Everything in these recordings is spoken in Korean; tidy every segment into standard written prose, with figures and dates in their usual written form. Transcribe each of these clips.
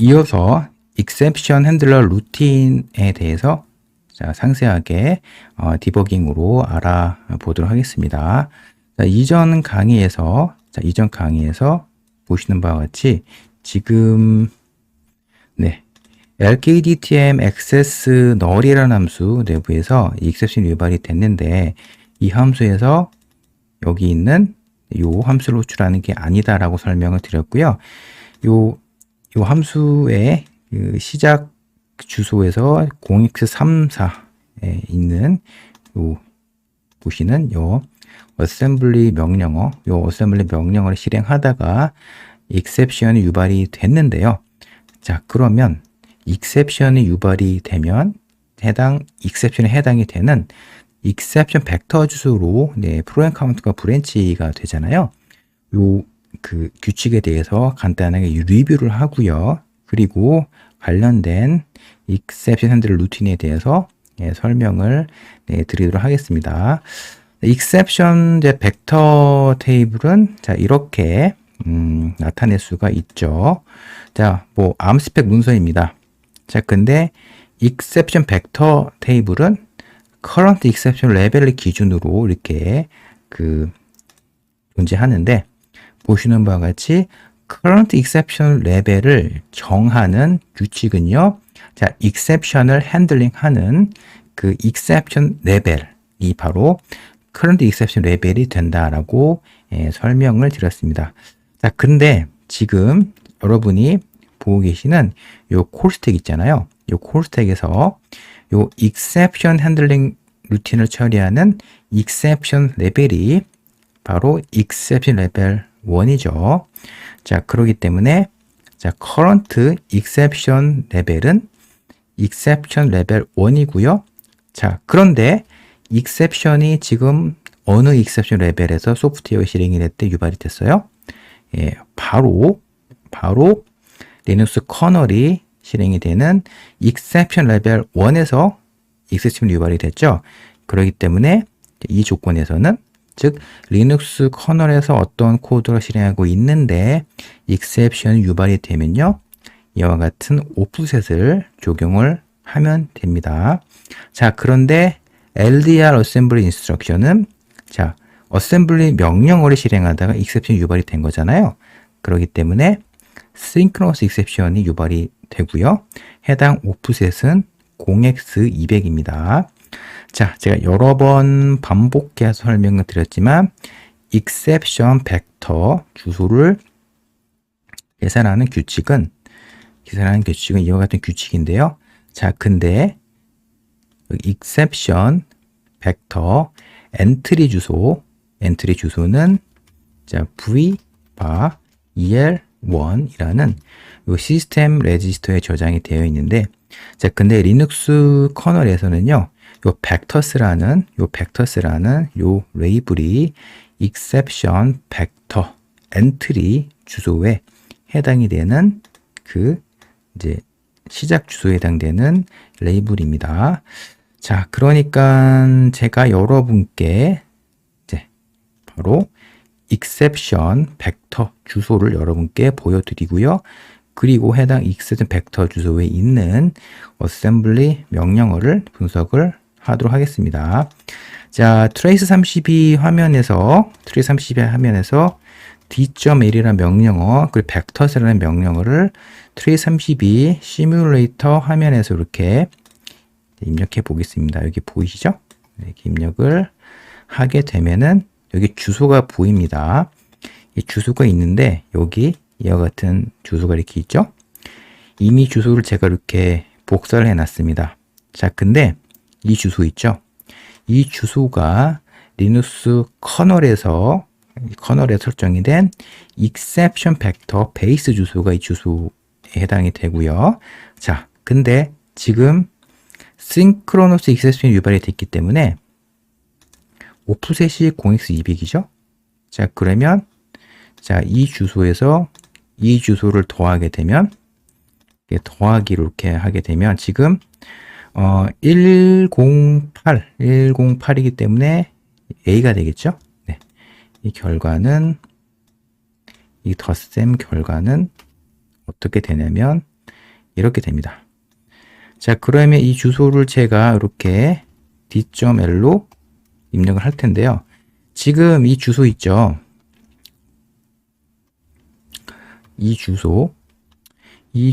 이어서 exception handler 루틴에 대해서 자, 상세하게 디버깅으로 알아보도록 하겠습니다. 자, 이전 강의에서 보시는 바와 같이 지금 LKDTM access null이라는 함수 내부에서 이 exception 유발이 됐는데 이 함수에서 여기 있는 이 함수를 호출하는 게 아니다라고 설명을 드렸고요. 요 함수의 그 시작 주소에서 0x34에 있는 보시는 요 어셈블리 명령어를 실행하다가 exception이 유발이 됐는데요. 자, 그러면 exception이 유발이 되면 exception에 해당이 되는 exception 벡터 주소로 프로그램 카운트가 브랜치가 되잖아요. 그 규칙에 대해서 간단하게 리뷰를 하고요. 그리고 관련된 exception 핸들 루틴에 대해서 설명을 드리도록 하겠습니다. exception 벡터 테이블은 자, 이렇게 나타낼 수가 있죠. 자, 뭐 암스펙 문서입니다. 자, 근데 exception 벡터 테이블은 current exception 레벨을 기준으로 이렇게 존재하는데 보시는 바와 같이 current exception 레벨을 정하는 규칙은요. 자, exception을 handling하는 그 exception 레벨이 바로 current exception 레벨이 된다라고 설명을 드렸습니다. 자, 근데 지금 여러분이 보고 계시는 요 콜스택 있잖아요. 요 콜스택에서 요 exception handling 루틴을 처리하는 exception 레벨이 바로 exception 레벨 1이죠. 자, 그렇기 때문에 자, current exception 레벨은 exception 레벨 1이고요. 자, 그런데 exception이 지금 어느 exception 레벨에서 소프트웨어 실행이 될 때 유발이 됐어요? 예, 바로 리눅스 커널이 실행이 되는 exception 레벨 1에서 exception 유발이 됐죠. 그렇기 때문에 이 조건에서는 즉 리눅스 커널에서 어떤 코드를 실행하고 있는데 exception 유발이 되면요. 이와 같은 오프셋을 적용을 하면 됩니다. 자, 그런데 LDR 어셈블리 인스트럭션은 자, 어셈블리 명령어를 실행하다가 exception 유발이 된 거잖아요. 그렇기 때문에 synchronous exception이 유발이 되고요. 해당 오프셋은 0x200입니다. 자, 제가 여러 번 반복해서 설명을 드렸지만 exception 벡터 주소를 계산하는 규칙은 이와 같은 규칙인데요. 자, 근데 exception 벡터 엔트리 주소는 자, v 바 el1이라는 요 시스템 레지스터에 저장이 되어 있는데 자, 근데 리눅스 커널에서는요. 요 벡터스라는 요 레이블이 exception 벡터 엔트리 주소에 해당이 되는 이제 시작 주소에 해당되는 레이블입니다. 자, 그러니까 제가 여러분께 이제 바로 exception 벡터 주소를 여러분께 보여드리고요. 그리고 해당 exception 벡터 주소에 있는 어셈블리 명령어를 분석을 하도록 하겠습니다. 자, trace32 화면에서 d.l이라는 명령어, 그리고 vectors라는 명령어를 trace32 시뮬레이터 화면에서 이렇게 입력해 보겠습니다. 여기 보이시죠? 이렇게 입력을 하게 되면은 여기 주소가 보입니다. 이 주소가 있는데 여기 이와 같은 주소가 이렇게 있죠? 이미 주소를 제가 이렇게 복사를 해 놨습니다. 자, 근데 이 주소 있죠? 이 주소가 리눅스 커널에 설정이 된 exception 벡터 베이스 주소가 이 주소에 해당이 되고요. 자, 근데 지금 synchronous exception 유발이 됐기 때문에 오프셋이 0x200이죠? 자, 그러면 자, 이 주소에서 이 주소를 더하게 되면 더하기로 이렇게 하게 되면 지금 108이기 때문에 A가 되겠죠? 네. 이 결과는 이 덧셈 결과는 어떻게 되냐면 이렇게 됩니다. 자, 그러면 이 주소를 제가 이렇게 d.l로 입력을 할 텐데요. 지금 이 주소 있죠? 이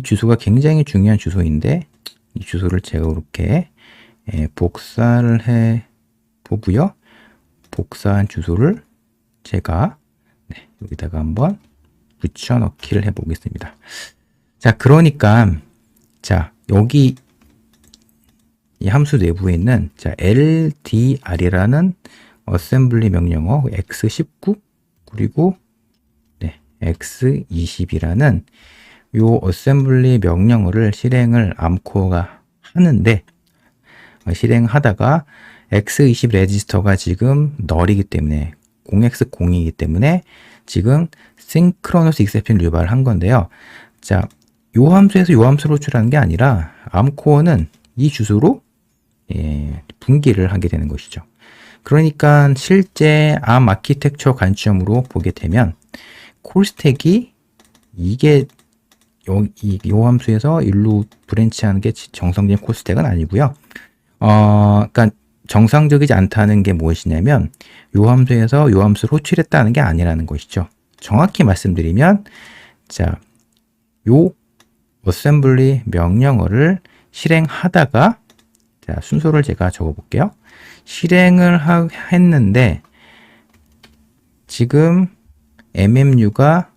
주소가 굉장히 중요한 주소인데, 이 주소를 제가 이렇게 복사를 해 보고요. 복사한 주소를 제가 여기다가 한번 붙여넣기를 해 보겠습니다. 자, 그러니까 자, 여기 이 함수 내부에 있는 자, ldr이라는 어셈블리 명령어 x19 그리고 x20이라는 요 어셈블리 명령어를 실행을 암코어가 하는데, 실행하다가 x20 레지스터가 지금 널이기 때문에 0x0이기 때문에 지금 synchronous exception 유발을 한 건데요. 자, 요 함수에서 요 함수를 호출하는 게 아니라 암코어는 이 주소로 분기를 하게 되는 것이죠. 그러니까 실제 암 아키텍처 관점으로 보게 되면 콜스택이 이게 요 함수에서 일로 브랜치하는 게 정상적인 콜스택은 아니고요. 그러니까 정상적이지 않다는 게 무엇이냐면 요 함수에서 요 함수를 호출했다는 게 아니라는 것이죠. 정확히 말씀드리면 자, 요 어셈블리 명령어를 실행하다가 자, 순서를 제가 적어 볼게요. 실행을 했는데 지금 MMU가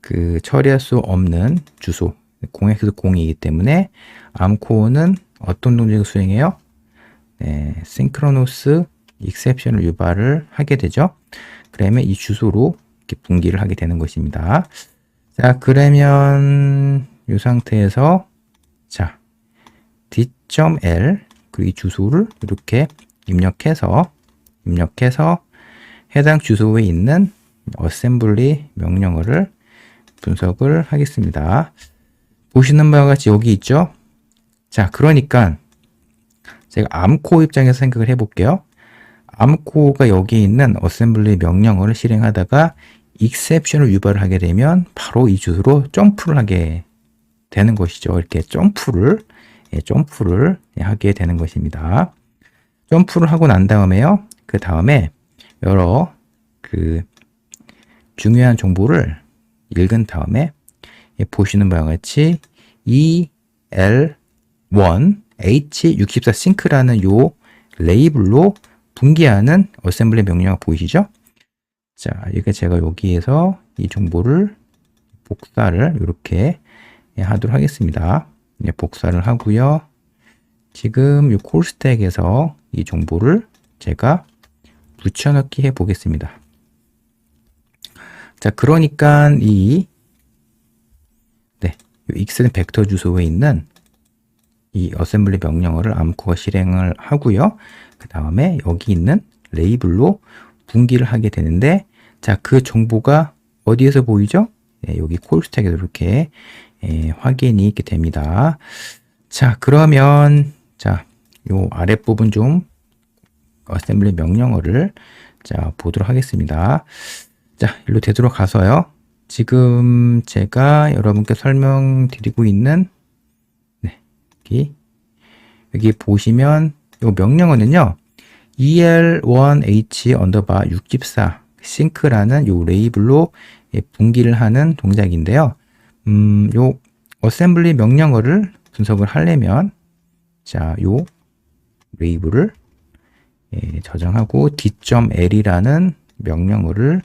그 처리할 수 없는 주소 0x0이기 때문에 암코어는 어떤 동작을 수행해요? synchronous exception을 유발을 하게 되죠. 그러면 이 주소로 이렇게 분기를 하게 되는 것입니다. 자, 그러면 이 상태에서 자, d.l 그리고 이 주소를 이렇게 입력해서 해당 주소에 있는 어셈블리 명령어를 분석을 하겠습니다. 보시는 바와 같이 여기 있죠? 자, 그러니까 제가 암코어 입장에서 생각을 해볼게요. 암코어가 여기 있는 어셈블리 명령어를 실행하다가 exception을 유발을 하게 되면 바로 이 주소로 점프를 하게 되는 것이죠. 이렇게 점프를 하게 되는 것입니다. 점프를 하고 난 다음에요. 그 다음에 여러 그 중요한 정보를 읽은 다음에 보시는 바와 같이 EL1H64 싱크라는 요 레이블로 분기하는 어셈블리 명령어 보이시죠? 자, 이게 제가 여기에서 이 정보를 복사를 이렇게 하도록 하겠습니다. 복사를 하고요. 지금 이 콜스택에서 이 정보를 제가 붙여넣기 해 보겠습니다. 자, 그러니까 이 x는 벡터 주소에 있는 이 어셈블리 명령어를 암코어가 실행을 하고요. 그 다음에 여기 있는 레이블로 분기를 하게 되는데, 자, 그 정보가 어디에서 보이죠? 여기 콜스택에서 이렇게 확인이 있게 됩니다. 자, 그러면 자, 요 아랫부분 좀 어셈블리 명령어를 자, 보도록 하겠습니다. 자, 일로 되도록 가서요. 지금 제가 여러분께 설명드리고 있는 여기 보시면 이 명령어는요. EL1H_64 싱크라는 요 레이블로 분기를 하는 동작인데요. 요 어셈블리 명령어를 분석을 하려면 자, 요 레이블을 저장하고 d.l이라는 명령어를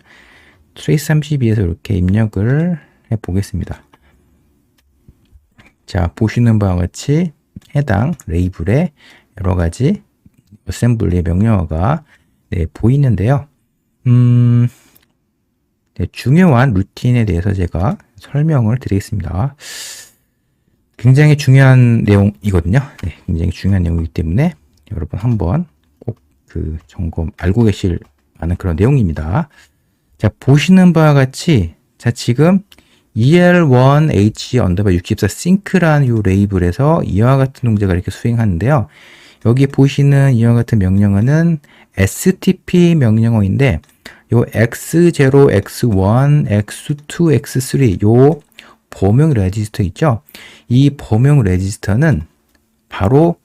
trace32에서 이렇게 입력을 해 보겠습니다. 자, 보시는 바와 같이 해당 레이블에 여러 가지 어셈블리 명령어가 보이는데요. 중요한 루틴에 대해서 제가 설명을 드리겠습니다. 굉장히 중요한 내용이거든요. 굉장히 중요한 내용이기 때문에 여러분 한번 꼭 그 점검 알고 계실 만한 그런 내용입니다. 자, 보시는 바와 같이 자, 지금 EL1H_64 싱크라는 이 레이블에서 이와 같은 동작을 이렇게 수행하는데요. 여기 보시는 이와 같은 명령어는 STP 명령어인데 요 X0, X1, X2, X3 요 범용 레지스터 있죠? 이 범용 레지스터는 바로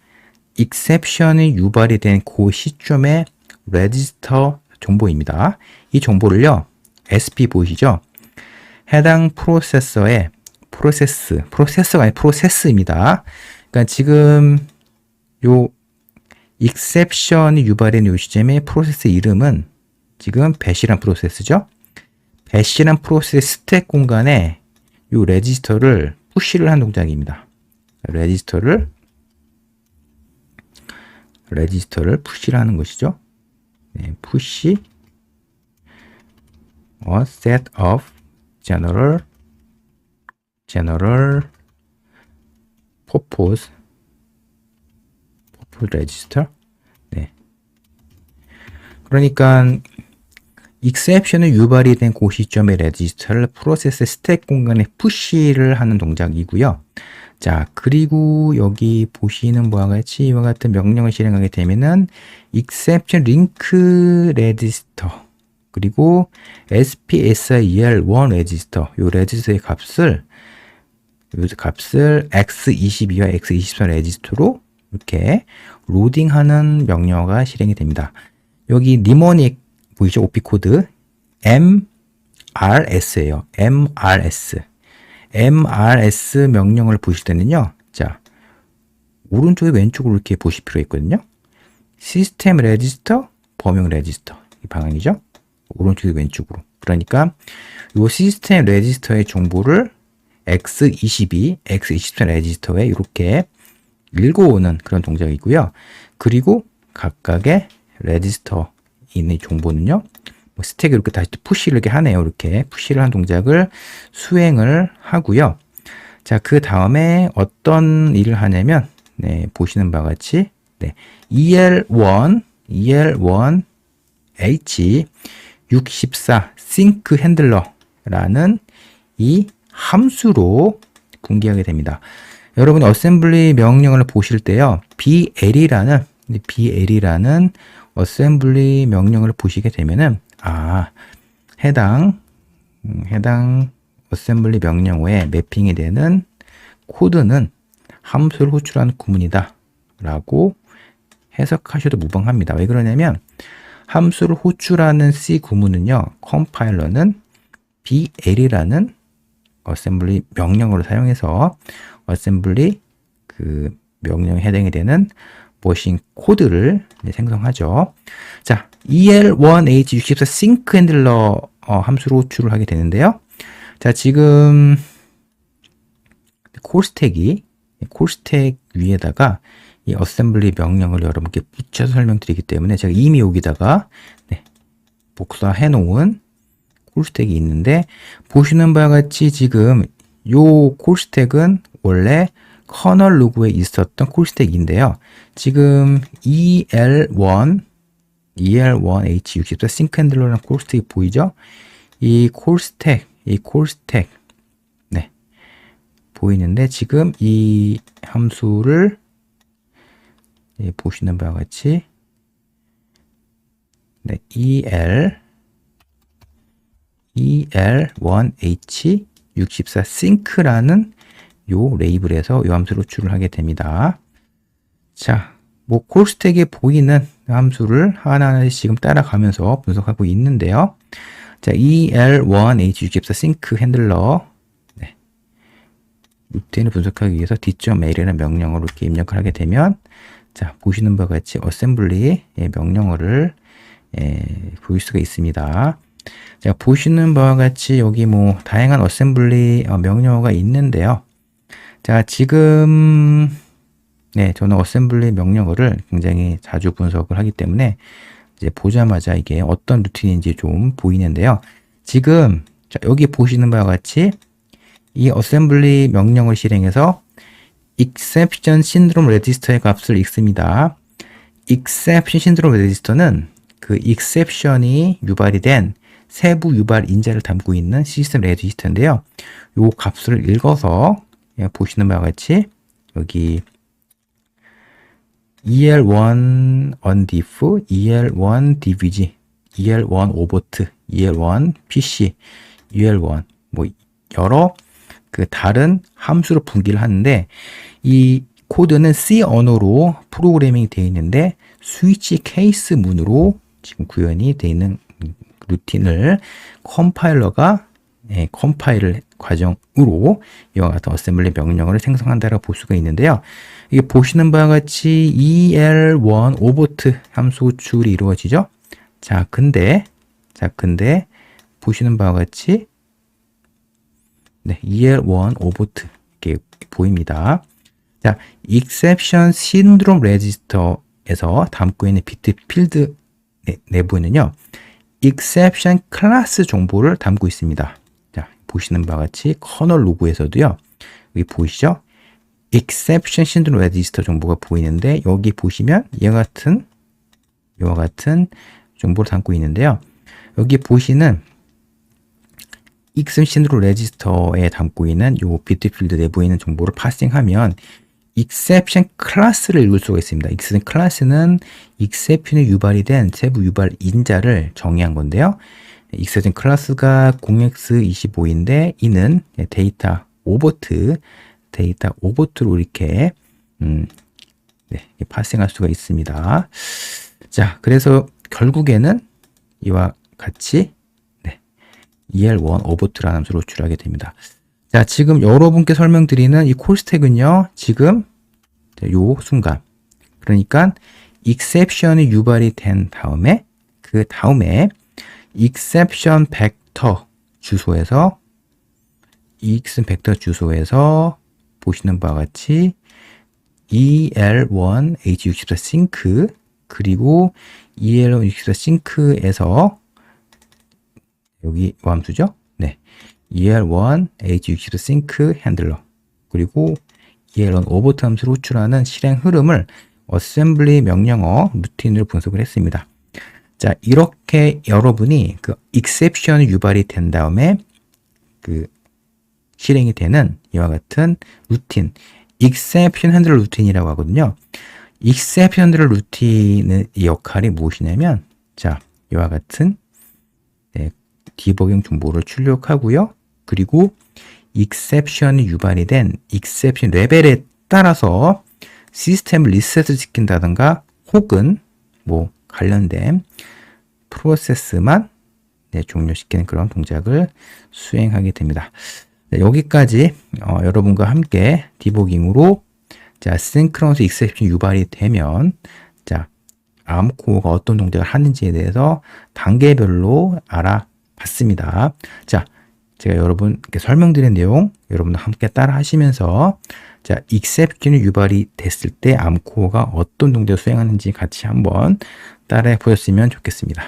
익셉션이 유발이 된 그 시점의 레지스터 정보입니다. 이 정보를요, SP 보이시죠? 해당 프로세서의 프로세서가 아니라 프로세스입니다. 그러니까 지금 요 익셉션이 유발된 요 시점의 프로세스 이름은 지금 배시란 프로세스죠. 배시란 프로세스 스택 공간에 요 레지스터를 푸시를 한 동작입니다. 레지스터를 푸시를 하는 것이죠. 네, 푸시 a set of general purpose register. 네. 그러니까 익셉션이 유발이 된 그 시점의 레지스터를 프로세스 스택 공간에 푸시를 하는 동작이고요. 자, 그리고 여기 보시는 바와 같이 이와 같은 명령을 실행하게 되면은 exception link register 그리고 SPSIER1 레지스터 요 레지스터의 값을 X22와 X24 레지스터로 이렇게 로딩하는 명령어가 실행이 됩니다. 여기 니모닉 보이죠? OP 코드 MRS예요. MRS 명령을 보실 때는요. 자, 오른쪽에 왼쪽으로 이렇게 보실 필요가 있거든요. 시스템 레지스터, 범용 레지스터 이 방향이죠. 오른쪽에 왼쪽으로. 그러니까 이 시스템 레지스터의 정보를 X22, X24 레지스터에 이렇게 읽어오는 그런 동작이고요. 그리고 각각의 레지스터 있는 정보는요. 뭐 스택에 이렇게 다시 푸시를 이렇게 하네요. 이렇게 푸시를 한 동작을 수행을 하고요. 자, 그 다음에 어떤 일을 하냐면, 네, 보시는 바와 같이, 네, EL1H64 싱크 핸들러라는 이 함수로 분기하게 됩니다. 여러분 어셈블리 명령을 보실 때요. BL이라는 어셈블리 명령을 보시게 되면은 해당 어셈블리 명령어에 매핑이 되는 코드는 함수를 호출하는 구문이다 라고 해석하셔도 무방합니다. 왜 그러냐면 함수를 호출하는 C 구문은요. 컴파일러는 BL이라는 어셈블리 명령어를 사용해서 어셈블리 그 명령에 해당이 되는 머신 코드를 생성하죠. 자, EL1H64 싱크 핸들러 함수로 호출을 하게 되는데요. 자, 지금 콜스택 위에다가 이 어셈블리 명령을 여러분께 붙여서 설명드리기 때문에 제가 이미 여기다가 복사해 놓은 콜스택이 있는데 보시는 바와 같이 지금 요 콜스택은 원래 커널 로그에 있었던 콜스택인데요. 지금 EL1H64 싱크 핸들러라는 콜스택이 보이죠? 이 콜스택 네, 보이는데 지금 이 함수를 보시는 바와 같이 네, EL1H64 싱크라는 요 레이블에서 요 함수를 호출을 하게 됩니다. 자, 뭐 콜스택에 보이는 함수를 하나하나씩 지금 따라가면서 분석하고 있는데요. 자, EL1H64 싱크 핸들러 루틴을 분석하기 위해서 d.a라는 명령어로 이렇게 입력을 하게 되면 자, 보시는 바와 같이 어셈블리 명령어를 보일 수가 있습니다. 자, 보시는 바와 같이 여기 뭐 다양한 어셈블리 명령어가 있는데요. 자, 지금 저는 어셈블리 명령어를 굉장히 자주 분석을 하기 때문에 이제 보자마자 이게 어떤 루틴인지 좀 보이는데요. 지금 자, 여기 보시는 바와 같이 이 어셈블리 명령을 실행해서 exception syndrome register의 값을 읽습니다. exception syndrome register는 그 exception이 유발이 된 세부 유발 인자를 담고 있는 시스템 레지스터인데요. 요 값을 읽어서 보시는 바와 같이 여기 EL1 undiff, EL1 dvg, EL1 overt, EL1 pc, EL1 뭐 여러 그 다른 함수로 분기를 하는데 이 코드는 C 언어로 프로그래밍이 되어 있는데 스위치 케이스 문으로 지금 구현이 되어 있는 루틴을 컴파일러가 컴파일 과정으로 이와 같은 어셈블리 명령어를 생성한다라고 볼 수가 있는데요. 이게 보시는 바와 같이 EL1 오버트 함수 호출이 이루어지죠. 자, 근데 보시는 바와 같이 EL1 오버트 이렇게 보입니다. 자, exception syndrome register에서 담고 있는 비트 필드 내부에는요, exception 클래스 정보를 담고 있습니다. 자, 보시는 바와 같이 커널 로그에서도요, 여기 보이시죠? exception syndrome register 정보가 보이는데, 여기 보시면 이와 같은 정보를 담고 있는데요. 여기 보시는 exception syndrome register에 담고 있는 요 비트 필드 내부에 있는 정보를 파싱하면 exception 클래스를 읽을 수가 있습니다. exception 클래스는 exception에 유발이 된 세부 유발 인자를 정의한 건데요. exception 클래스가 0x25인데 이는 데이터 오버트로 이렇게 파싱할 수가 있습니다. 자, 그래서 결국에는 이와 같이 EL1 오버트라는 함수를 호출하게 됩니다. 자, 지금 여러분께 설명드리는 이 콜스택은요, 지금 요 순간, 그러니까 exception이 유발이 된 다음에 그 다음에 exception 벡터 주소에서 보시는 바와 같이 EL1 H64 싱크 그리고 EL1 H64 싱크에서 여기 함수죠? 네. EL1 H64 싱크 핸들러 그리고 EL1 오버트 함수를 호출하는 실행 흐름을 어셈블리 명령어 루틴으로 분석을 했습니다. 자, 이렇게 여러분이 그 exception 유발이 된 다음에 그 실행이 되는 이와 같은 루틴, exception 핸들러 루틴이라고 하거든요. exception 핸들러 루틴의 역할이 무엇이냐면, 자, 이와 같은 디버깅 정보를 출력하고요. 그리고 exception이 유발이 된 exception 레벨에 따라서 시스템을 리셋을 시킨다든가 혹은 뭐 관련된 프로세스만 종료시키는 그런 동작을 수행하게 됩니다. 네, 여기까지 여러분과 함께 디버깅으로 자, synchronous exception 유발이 되면 자, 암코어가 어떤 동작을 하는지에 대해서 단계별로 알아봤습니다. 자, 제가 여러분께 설명드린 내용 여러분도 함께 따라 하시면서 자, exception이 유발이 됐을 때 암코어가 어떤 동작을 수행하는지 같이 한번 따라해 보셨으면 좋겠습니다.